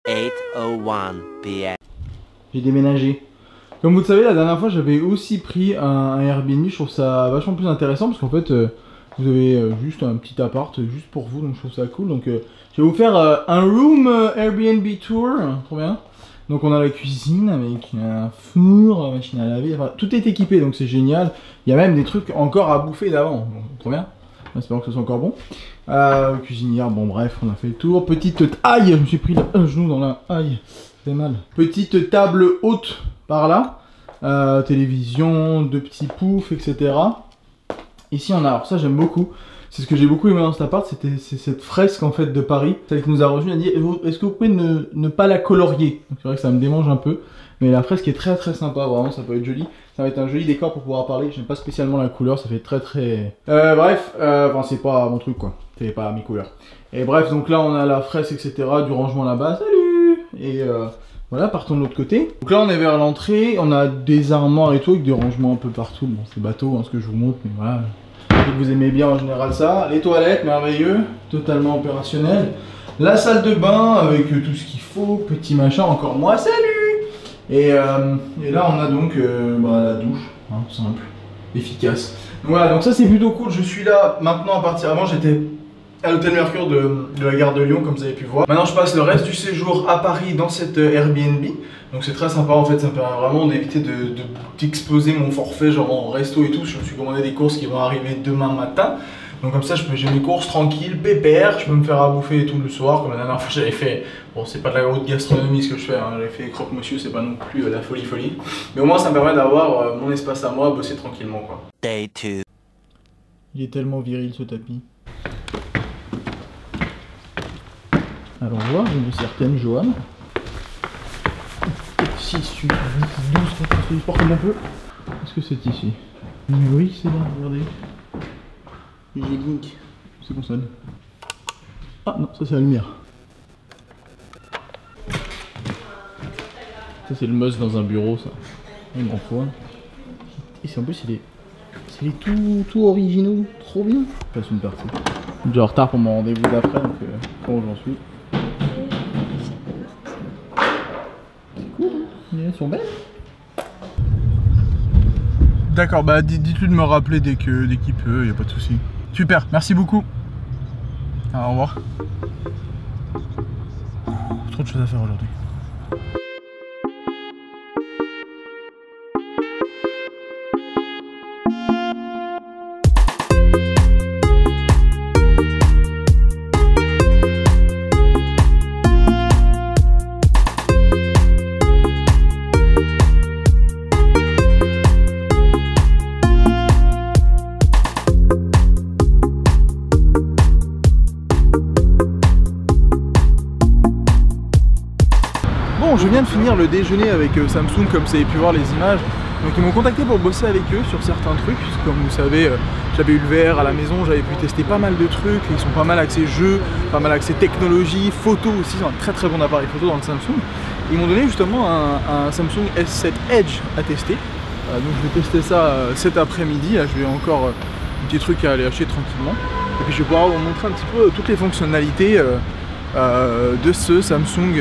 8:01 p.m. J'ai déménagé. Comme vous le savez, la dernière fois j'avais aussi pris un Airbnb. Je trouve ça vachement plus intéressant parce qu'en fait vous avez juste un petit appart juste pour vous, donc je trouve ça cool. Donc je vais vous faire un room Airbnb tour, trop bien. Donc on a la cuisine avec un four, machine à laver, enfin, tout est équipé donc c'est génial. Il y a même des trucs encore à bouffer d'avant, donc, trop bien. Espérons que ce soit encore bon. Cuisinière, bon bref, on a fait le tour. Petite aïe, je me suis pris un genou dans la aïe, c'est mal. Petite table haute par là. Télévision, deux petits poufs, etc. Ici on a, alors ça j'aime beaucoup. C'est ce que j'ai beaucoup aimé dans cet appart, c'est cette fresque en fait de Paris. Celle qui nous a reçu, elle a dit est-ce que vous pouvez ne pas la colorier? C'est vrai que ça me démange un peu. Mais la fresque est très très sympa, vraiment ça peut être joli. Ça va être un joli décor pour pouvoir parler. J'aime pas spécialement la couleur, ça fait très très... bref, enfin c'est pas mon truc quoi. C'est pas mes couleurs. Et bref, donc là on a la fresque etc. Du rangement là-bas, salut. Et voilà, partons de l'autre côté. Donc là on est vers l'entrée, on a des armoires et tout avec des rangements un peu partout. Bon c'est bateau hein, ce que je vous montre, mais voilà. Vous aimez bien en général ça. Les toilettes, merveilleux, totalement opérationnel. La salle de bain avec tout ce qu'il faut, petit machin, encore moi, salut. Et là on a donc la douche, hein, simple, efficace. Donc voilà, donc ça c'est plutôt cool. Je suis là maintenant à partir. Avant j'étais à l'hôtel Mercure de la gare de Lyon, comme vous avez pu voir. Maintenant je passe le reste du séjour à Paris dans cette Airbnb. Donc c'est très sympa en fait, ça me permet vraiment d'éviter d'exploser mon forfait genre en resto et tout. Je me suis commandé des courses qui vont arriver demain matin. Donc comme ça j'ai mes courses tranquilles, pépère, je peux me faire à bouffer et tout le soir. Comme la dernière fois j'avais fait, bon c'est pas de la haute gastronomie ce que je fais, hein. J'avais fait croque-monsieur, c'est pas non plus la folie. Mais au moins ça me permet d'avoir mon espace à moi, bosser tranquillement quoi. Day 2. Il est tellement viril ce tapis. Allons voir, une certaine Joanne. 6, 8, 10, 12, on fait du sport comme on peut. Est-ce que c'est ici? Oui, c'est là, regardez. J'ai Link. C'est bon ça. Ah non, ça c'est la lumière. Ça c'est le must dans un bureau ça. Un grand foin. Et c'est en plus il est tout originaux, trop bien. Je passe une partie. Je suis en retard pour mon rendez-vous d'après donc quand j'en suis. C'est cool, hein. Elles sont belles. D'accord, bah dites-lui de me rappeler dès qu'il peut, y a pas de souci. Super, merci beaucoup. Alors, au revoir. Trop de choses à faire aujourd'hui. Bon, je viens de finir le déjeuner avec Samsung, comme vous avez pu voir les images. Donc ils m'ont contacté pour bosser avec eux sur certains trucs. Comme vous savez, j'avais eu le VR à la maison, j'avais pu tester pas mal de trucs. Ils sont pas mal axés jeux, pas mal axés technologie, photo aussi. C'est un très très bon appareil photo dans le Samsung. Ils m'ont donné justement un Samsung S7 Edge à tester. Donc je vais tester ça cet après-midi. Là je vais encore un petit truc à aller acheter tranquillement. Et puis je vais pouvoir vous montrer un petit peu toutes les fonctionnalités de ce Samsung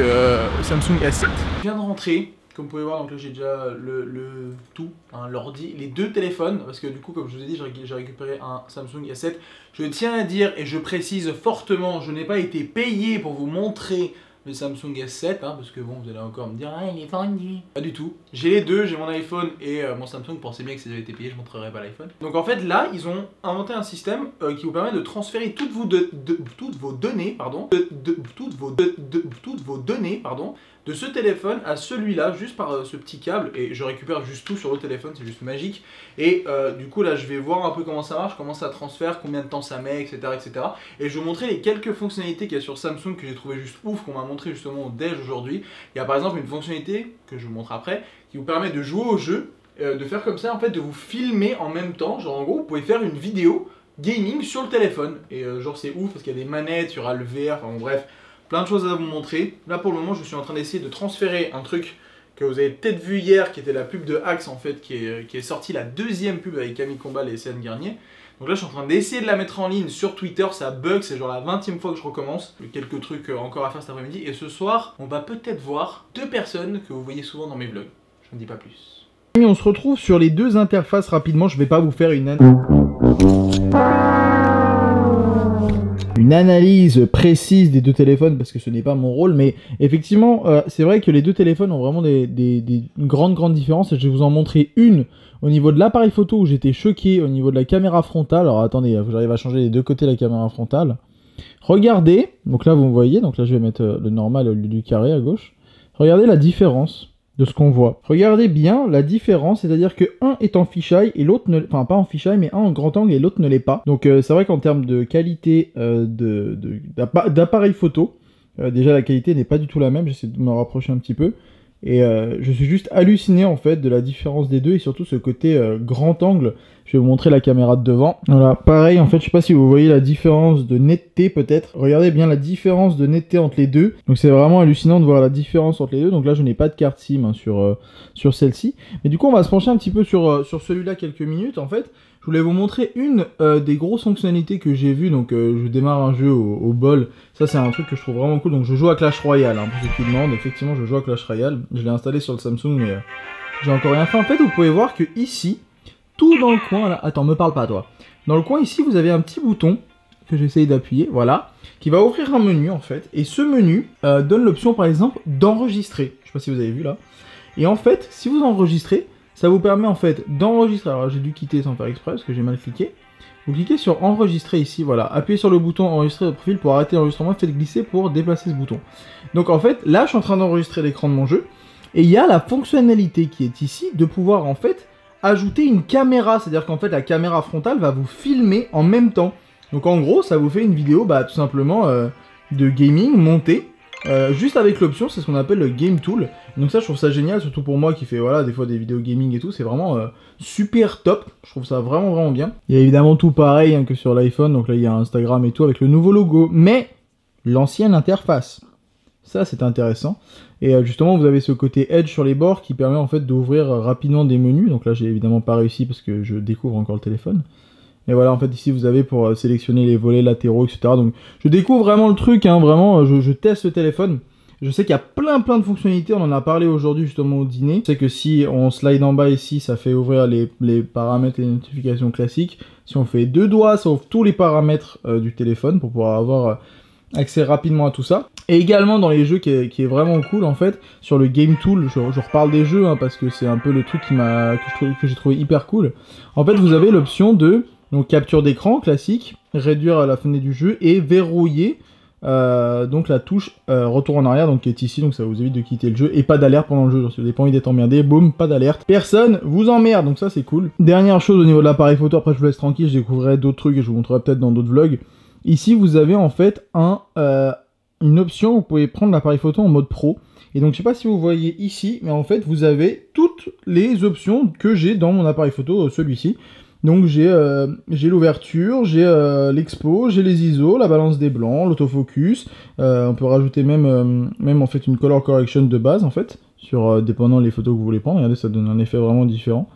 S7. Je viens de rentrer, comme vous pouvez voir, donc là j'ai déjà le tout, hein, l'ordi, les deux téléphones, parce que du coup comme je vous ai dit j'ai récupéré un Samsung S7. Je tiens à dire et je précise fortement, je n'ai pas été payé pour vous montrer le Samsung S7, hein, parce que bon vous allez encore me dire ah il est vendu. Pas du tout, j'ai les deux, j'ai mon iPhone et mon Samsung. Pensez bien que si j'avais été payé je ne montrerais pas l'iPhone. Donc en fait là ils ont inventé un système qui vous permet de transférer toutes vos données de ce téléphone à celui-là juste par ce petit câble, et je récupère juste tout sur le téléphone, c'est juste magique. Et du coup là je vais voir un peu comment ça marche, comment ça transfère, combien de temps ça met, etc. Et je vais vous montrer les quelques fonctionnalités qu'il y a sur Samsung que j'ai trouvé juste ouf, qu'on m'a montré justement au déj aujourd'hui. Il y a par exemple une fonctionnalité que je vous montre après qui vous permet de jouer au jeu, de faire comme ça en fait, de vous filmer en même temps. Genre en gros vous pouvez faire une vidéo gaming sur le téléphone, et genre c'est ouf parce qu'il y a des manettes, il y aura le VR, enfin bon, bref, plein de choses à vous montrer. Là pour le moment je suis en train d'essayer de transférer un truc que vous avez peut-être vu hier, qui était la pub de Axe en fait, qui est sortie, la deuxième pub avec Camille Combal et Céline Garnier. Donc là je suis en train d'essayer de la mettre en ligne sur Twitter, ça bug, c'est genre la 20e fois que je recommence. Quelques trucs encore à faire cet après-midi. Et ce soir, on va peut-être voir 2 personnes que vous voyez souvent dans mes vlogs. Je ne dis pas plus. On se retrouve sur les 2 interfaces rapidement, je vais pas vous faire une analyse précise des 2 téléphones parce que ce n'est pas mon rôle, mais effectivement c'est vrai que les 2 téléphones ont vraiment une grande différence et je vais vous en montrer une au niveau de l'appareil photo où j'étais choqué au niveau de la caméra frontale. Alors attendez, il faut que j'arrive à changer les 2 côtés de la caméra frontale. Regardez, donc là vous me voyez, donc là je vais mettre le normal au lieu du carré à gauche. Regardez la différence de ce qu'on voit. Regardez bien la différence, c'est-à-dire que un est en fisheye et l'autre ne... Enfin pas en fisheye mais un en grand angle et l'autre ne l'est pas. Donc c'est vrai qu'en termes de qualité d'appareil photo, déjà la qualité n'est pas du tout la même, j'essaie de me rapprocher un petit peu. Et je suis juste halluciné en fait de la différence des 2 et surtout ce côté grand angle. Je vais vous montrer la caméra de devant. Voilà, pareil en fait, je sais pas si vous voyez la différence de netteté peut-être. Regardez bien la différence de netteté entre les 2. Donc c'est vraiment hallucinant de voir la différence entre les 2. Donc là je n'ai pas de carte SIM hein, sur celle-ci. Mais du coup on va se pencher un petit peu sur celui-là quelques minutes en fait. Je voulais vous montrer une des grosses fonctionnalités que j'ai vues. Donc je démarre un jeu au bol. Ça c'est un truc que je trouve vraiment cool. Donc je joue à Clash Royale hein, pour ceux qui demandent. Effectivement je joue à Clash Royale. Je l'ai installé sur le Samsung mais j'ai encore rien fait. En fait vous pouvez voir que ici, tout dans le coin là... Attends me parle pas toi. Dans le coin ici vous avez un petit bouton que j'essaye d'appuyer. Voilà. Qui va ouvrir un menu en fait. Et ce menu donne l'option par exemple d'enregistrer. Je sais pas si vous avez vu là. Et en fait si vous enregistrez, ça vous permet en fait d'enregistrer. Alors j'ai dû quitter sans faire exprès parce que j'ai mal cliqué. Vous cliquez sur enregistrer ici, voilà. Appuyez sur le bouton enregistrer votre profil pour arrêter l'enregistrement. Faites glisser pour déplacer ce bouton. Donc en fait, là je suis en train d'enregistrer l'écran de mon jeu. Et il y a la fonctionnalité qui est ici de pouvoir en fait ajouter une caméra. C'est-à-dire qu'en fait la caméra frontale va vous filmer en même temps. Donc en gros ça vous fait une vidéo tout simplement de gaming montée. Juste avec l'option, c'est ce qu'on appelle le Game Tool. Donc ça je trouve ça génial, surtout pour moi qui fait voilà des fois des vidéos gaming et tout, c'est vraiment super top. Je trouve ça vraiment bien. Il y a évidemment tout pareil hein, que sur l'iPhone, donc là il y a Instagram et tout avec le nouveau logo, mais l'ancienne interface. Ça c'est intéressant. Et justement vous avez ce côté Edge sur les bords qui permet en fait d'ouvrir rapidement des menus. Donc là j'ai évidemment pas réussi parce que je découvre encore le téléphone. Et voilà, en fait, ici, vous avez pour sélectionner les volets latéraux, etc. Donc, je découvre vraiment le truc, hein, vraiment, je teste le téléphone. Je sais qu'il y a plein de fonctionnalités, on en a parlé aujourd'hui, justement, au dîner. Je sais que si on slide en bas ici, ça fait ouvrir les paramètres et les notifications classiques. Si on fait 2 doigts, ça ouvre tous les paramètres du téléphone pour pouvoir avoir accès rapidement à tout ça. Et également, dans les jeux qui est vraiment cool, en fait, sur le Game Tool, je reparle des jeux, hein, parce que c'est un peu le truc que j'ai trouvé hyper cool. En fait, vous avez l'option de... Donc capture d'écran classique, réduire la fenêtre du jeu et verrouiller donc la touche retour en arrière donc qui est ici, donc ça vous évite de quitter le jeu et pas d'alerte pendant le jeu. Donc, si vous n'avez pas envie d'être emmerdé, boum, pas d'alerte. Personne vous emmerde, donc ça c'est cool. Dernière chose au niveau de l'appareil photo, après je vous laisse tranquille, je découvrirai d'autres trucs et je vous montrerai peut-être dans d'autres vlogs. Ici vous avez en fait une option, vous pouvez prendre l'appareil photo en mode pro. Et donc je sais pas si vous voyez ici, mais en fait vous avez toutes les options que j'ai dans mon appareil photo, celui-ci. Donc j'ai l'ouverture, j'ai l'expo, j'ai les ISO, la balance des blancs, l'autofocus. On peut rajouter même en fait une color correction de base en fait, sur dépendant les photos que vous voulez prendre. Regardez, ça donne un effet vraiment différent.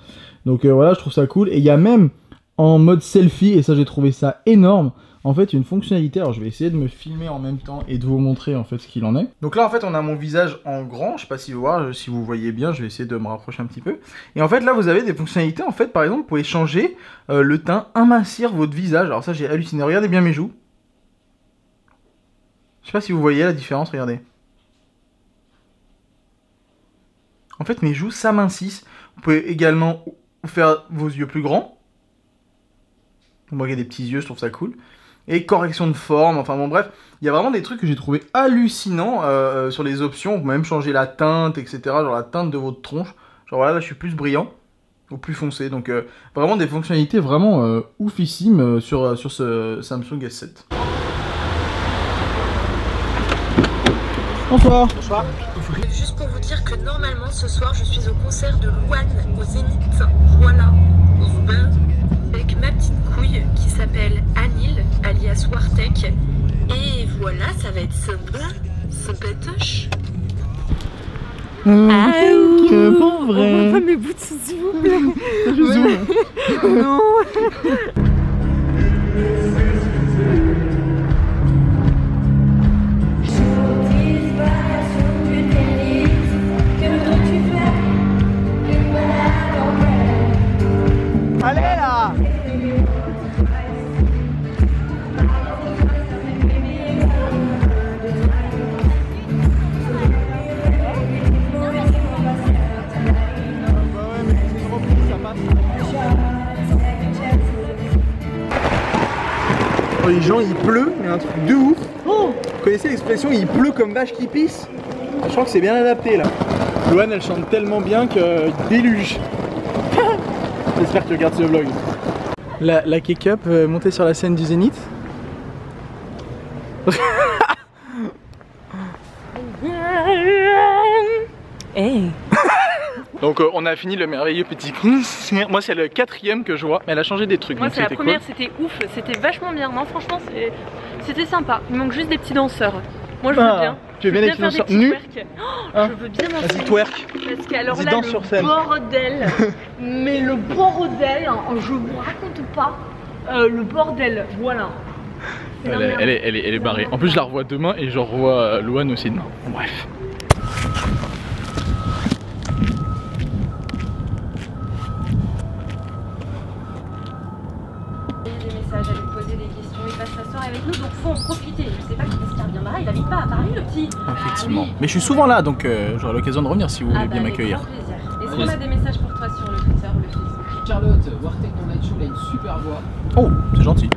Donc voilà, je trouve ça cool. Et il y a même en mode selfie, et ça j'ai trouvé ça énorme, en fait une fonctionnalité. Alors je vais essayer de me filmer en même temps et de vous montrer en fait ce qu'il en est. Donc là en fait on a mon visage en grand, je sais pas si vous voyez bien, je vais essayer de me rapprocher un petit peu. Et en fait là vous avez des fonctionnalités, en fait par exemple vous pouvez changer le teint, amincir votre visage. Alors ça j'ai halluciné, regardez bien mes joues. Je sais pas si vous voyez la différence, regardez. En fait mes joues s'amincissent. Vous pouvez également faire vos yeux plus grands. Moi j'ai des petits yeux, je trouve ça cool. Et correction de forme, enfin bon bref, il y a vraiment des trucs que j'ai trouvé hallucinants sur les options. Vous pouvez même changer la teinte, etc. Genre la teinte de votre tronche. Genre voilà, là je suis plus brillant ou plus foncé. Donc vraiment des fonctionnalités vraiment oufissimes sur ce Samsung S7. Bonsoir. Bonsoir. Juste pour vous dire que normalement ce soir je suis au concert de Louane au Zénith. Voilà, au Roubaix, avec ma petite couille qui s'appelle Anil, alias Wartek. Et voilà, ça va être sympa, sympatoche. C'est pas vrai. On voit pas mes boutons s'il vous plaît. Je zoome. Non. les gens il pleut, mais un truc de ouf. Oh, vous connaissez l'expression il pleut comme vache qui pisse? Je crois que c'est bien adapté là. Louane elle chante tellement bien que déluge. J'espère que tu regardes ce vlog. La K-Cup montée sur la scène du Zénith. Hey. Donc on a fini le merveilleux petit concert. Moi c'est le 4e que je vois, mais elle a changé des trucs. Moi c'est la première, c'était ouf, c'était vachement bien. Non franchement c'était sympa, il manque juste des petits danseurs. Moi je veux bien. Tu veux bien des petits danseurs nus? Je veux bien danser. Vas-y twerk. Parce qu'alors là danse sur scène. le bordel, mais le bordel, je vous raconte pas le bordel, voilà. Elle est barrée. En plus je la revois demain et je revois Louane aussi demain. Bon, bref. À lui poser des questions, il passe sa soirée avec nous, donc faut en profiter. Je sais pas qui est-ce qui reviendra, il habite pas à Paris le petit. Effectivement. Mais je suis souvent là, donc j'aurai l'occasion de revenir si vous voulez bien m'accueillir. Est-ce qu'on a des messages pour toi sur le Twitter ou le Facebook? Charlotte, Wartech non Nature, il a une super voix. Oh, c'est gentil.